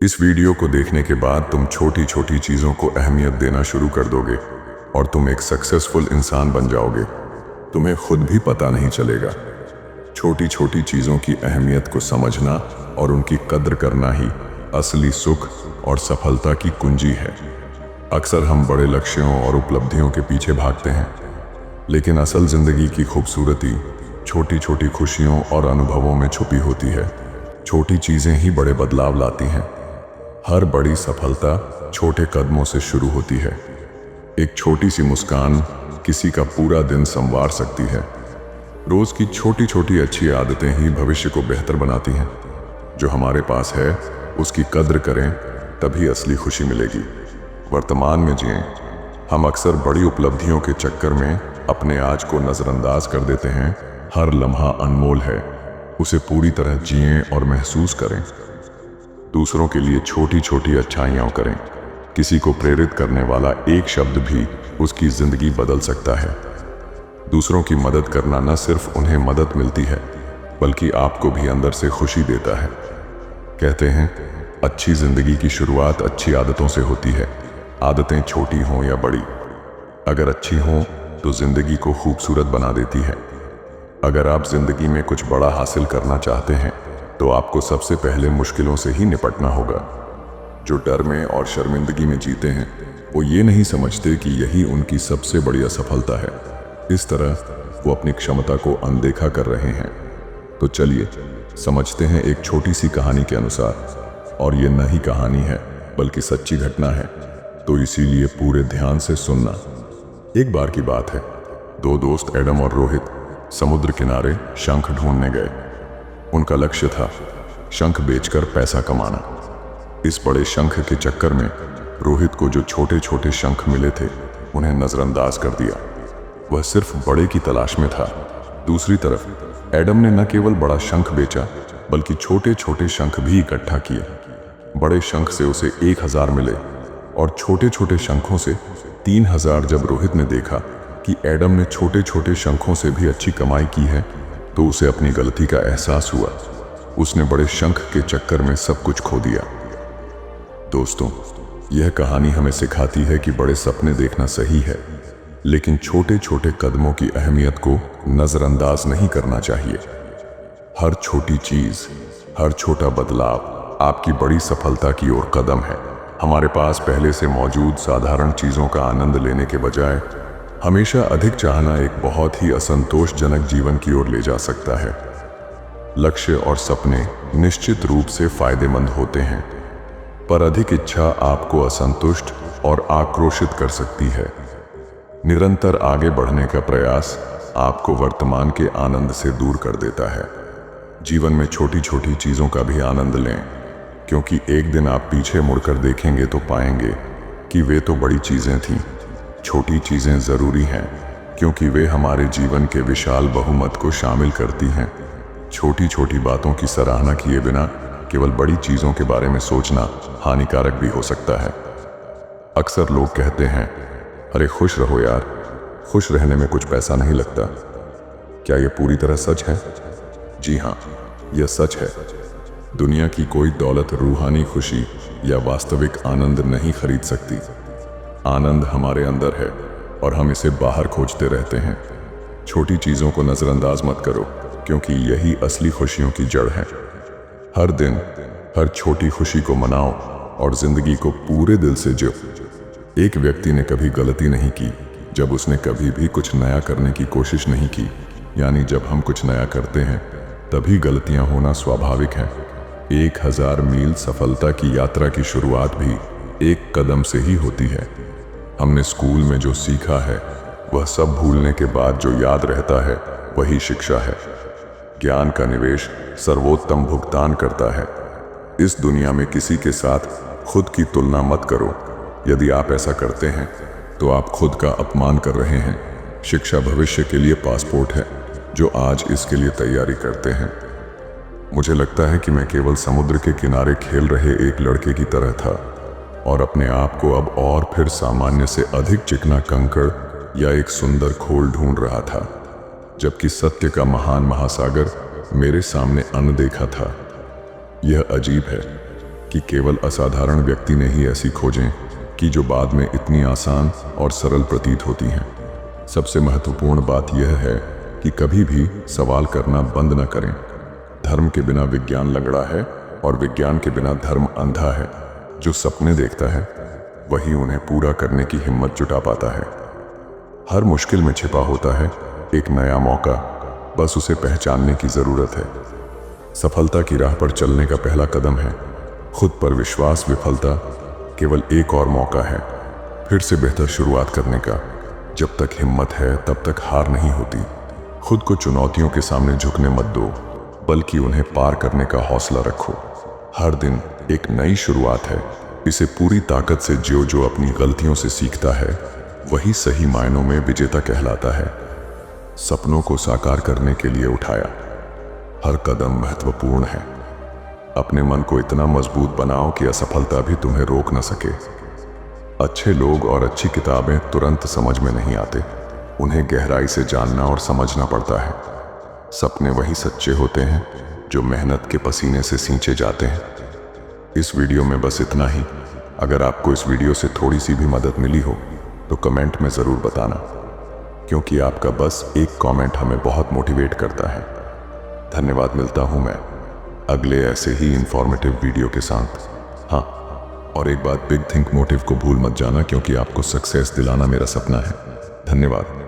इस वीडियो को देखने के बाद तुम छोटी छोटी चीज़ों को अहमियत देना शुरू कर दोगे और तुम एक सक्सेसफुल इंसान बन जाओगे। तुम्हें खुद भी पता नहीं चलेगा। छोटी छोटी चीज़ों की अहमियत को समझना और उनकी कद्र करना ही असली सुख और सफलता की कुंजी है। अक्सर हम बड़े लक्ष्यों और उपलब्धियों के पीछे भागते हैं, लेकिन असल ज़िंदगी की खूबसूरती छोटी छोटी खुशियों और अनुभवों में छुपी होती है। छोटी चीज़ें ही बड़े बदलाव लाती हैं। हर बड़ी सफलता छोटे कदमों से शुरू होती है। एक छोटी सी मुस्कान किसी का पूरा दिन संवार सकती है। रोज की छोटी छोटी अच्छी आदतें ही भविष्य को बेहतर बनाती हैं। जो हमारे पास है उसकी कद्र करें, तभी असली खुशी मिलेगी। वर्तमान में जिएं। हम अक्सर बड़ी उपलब्धियों के चक्कर में अपने आज को नज़रअंदाज कर देते हैं। हर लम्हा अनमोल है, उसे पूरी तरह जिएं और महसूस करें। दूसरों के लिए छोटी छोटी अच्छाइयाँ करें। किसी को प्रेरित करने वाला एक शब्द भी उसकी ज़िंदगी बदल सकता है। दूसरों की मदद करना न सिर्फ उन्हें मदद मिलती है, बल्कि आपको भी अंदर से खुशी देता है। कहते हैं, अच्छी ज़िंदगी की शुरुआत अच्छी आदतों से होती है। आदतें छोटी हों या बड़ी, अगर अच्छी हों तो ज़िंदगी को खूबसूरत बना देती है। अगर आप ज़िंदगी में कुछ बड़ा हासिल करना चाहते हैं तो आपको सबसे पहले मुश्किलों से ही निपटना होगा। जो डर में और शर्मिंदगी में जीते हैं वो ये नहीं समझते कि यही उनकी सबसे बड़ी असफलता है। इस तरह वो अपनी क्षमता को अनदेखा कर रहे हैं। तो चलिए समझते हैं एक छोटी सी कहानी के अनुसार। और ये न ही कहानी है बल्कि सच्ची घटना है, तो इसीलिए पूरे ध्यान से सुनना। एक बार की बात है, दो दोस्त एडम और रोहित समुद्र किनारे शंख ढूंढने गए। उनका लक्ष्य था शंख बेचकर पैसा कमाना। इस बड़े शंख के चक्कर में रोहित को जो छोटे छोटे शंख मिले थे उन्हें नज़रअंदाज कर दिया। वह सिर्फ बड़े की तलाश में था। दूसरी तरफ एडम ने न केवल बड़ा शंख बेचा, बल्कि छोटे छोटे शंख भी इकट्ठा किए। बड़े शंख से उसे 1000 मिले और छोटे छोटे शंखों से 3000। जब रोहित ने देखा कि एडम ने छोटे छोटे शंखों से भी अच्छी कमाई की है, तो उसे अपनी गलती का एहसास हुआ। उसने बड़े शंख के चक्कर में सब कुछ खो दिया। दोस्तों, यह कहानी हमें सिखाती है कि बड़े सपने देखना सही है, लेकिन छोटे छोटे कदमों की अहमियत को नज़रअंदाज नहीं करना चाहिए। हर छोटी चीज़, हर छोटा बदलाव आपकी बड़ी सफलता की ओर कदम है। हमारे पास पहले से मौजूद साधारण चीज़ों का आनंद लेने के बजाय हमेशा अधिक चाहना एक बहुत ही असंतोषजनक जीवन की ओर ले जा सकता है। लक्ष्य और सपने निश्चित रूप से फायदेमंद होते हैं, पर अधिक इच्छा आपको असंतुष्ट और आक्रोशित कर सकती है। निरंतर आगे बढ़ने का प्रयास आपको वर्तमान के आनंद से दूर कर देता है। जीवन में छोटी छोटी चीज़ों का भी आनंद लें, क्योंकि एक दिन आप पीछे मुड़कर देखेंगे तो पाएंगे कि वे तो बड़ी चीज़ें थीं। छोटी चीज़ें ज़रूरी हैं, क्योंकि वे हमारे जीवन के विशाल बहुमत को शामिल करती हैं। छोटी छोटी बातों की सराहना किए बिना केवल बड़ी चीज़ों के बारे में सोचना हानिकारक भी हो सकता है। अक्सर लोग कहते हैं, अरे खुश रहो यार, खुश रहने में कुछ पैसा नहीं लगता। क्या यह पूरी तरह सच है? जी हाँ, यह सच है। दुनिया की कोई दौलत रूहानी खुशी या वास्तविक आनंद नहीं खरीद सकती। आनंद हमारे अंदर है और हम इसे बाहर खोजते रहते हैं। छोटी चीज़ों को नज़रअंदाज मत करो, क्योंकि यही असली खुशियों की जड़ है। हर दिन हर छोटी खुशी को मनाओ और ज़िंदगी को पूरे दिल से जियो। एक व्यक्ति ने कभी गलती नहीं की जब उसने कभी भी कुछ नया करने की कोशिश नहीं की। यानी जब हम कुछ नया करते हैं तभी गलतियां होना स्वाभाविक है। 1000 मील सफलता की यात्रा की शुरुआत भी एक कदम से ही होती है। हमने स्कूल में जो सीखा है वह सब भूलने के बाद जो याद रहता है वही शिक्षा है। ज्ञान का निवेश सर्वोत्तम भुगतान करता है। इस दुनिया में किसी के साथ खुद की तुलना मत करो। यदि आप ऐसा करते हैं तो आप खुद का अपमान कर रहे हैं। शिक्षा भविष्य के लिए पासपोर्ट है, जो आज इसके लिए तैयारी करते हैं। मुझे लगता है कि मैं केवल समुद्र के किनारे खेल रहे एक लड़के की तरह था और अपने आप को अब और फिर सामान्य से अधिक चिकना कंकड़ या एक सुंदर खोल ढूंढ रहा था, जबकि सत्य का महान महासागर मेरे सामने अनदेखा था। यह अजीब है, कि केवल असाधारण व्यक्ति ने ही ऐसी खोजें कि जो बाद में इतनी आसान और सरल प्रतीत होती हैं। सबसे महत्वपूर्ण बात यह है कि कभी भी सवाल करना बंद न करें। धर्म के बिना विज्ञान लंगड़ा है और विज्ञान के बिना धर्म अंधा है। जो सपने देखता है वही उन्हें पूरा करने की हिम्मत जुटा पाता है। हर मुश्किल में छिपा होता है एक नया मौका, बस उसे पहचानने की जरूरत है। सफलता की राह पर चलने का पहला कदम है खुद पर विश्वास। विफलता केवल एक और मौका है फिर से बेहतर शुरुआत करने का। जब तक हिम्मत है तब तक हार नहीं होती। खुद को चुनौतियों के सामने झुकने मत दो, बल्कि उन्हें पार करने का हौसला रखो। हर दिन एक नई शुरुआत है, इसे पूरी ताकत से जियो। जो अपनी गलतियों से सीखता है वही सही मायनों में विजेता कहलाता है। सपनों को साकार करने के लिए उठाया हर कदम महत्वपूर्ण है। अपने मन को इतना मजबूत बनाओ कि असफलता भी तुम्हें रोक न सके। अच्छे लोग और अच्छी किताबें तुरंत समझ में नहीं आते, उन्हें गहराई से जानना और समझना पड़ता है। सपने वही सच्चे होते हैं जो मेहनत के पसीने से सींचे जाते हैं। इस वीडियो में बस इतना ही। अगर आपको इस वीडियो से थोड़ी सी भी मदद मिली हो तो कमेंट में ज़रूर बताना, क्योंकि आपका बस एक कमेंट हमें बहुत मोटिवेट करता है। धन्यवाद। मिलता हूँ मैं अगले ऐसे ही इंफॉर्मेटिव वीडियो के साथ। हाँ, और एक बात, बिग थिंक मोटिव को भूल मत जाना, क्योंकि आपको सक्सेस दिलाना मेरा सपना है। धन्यवाद।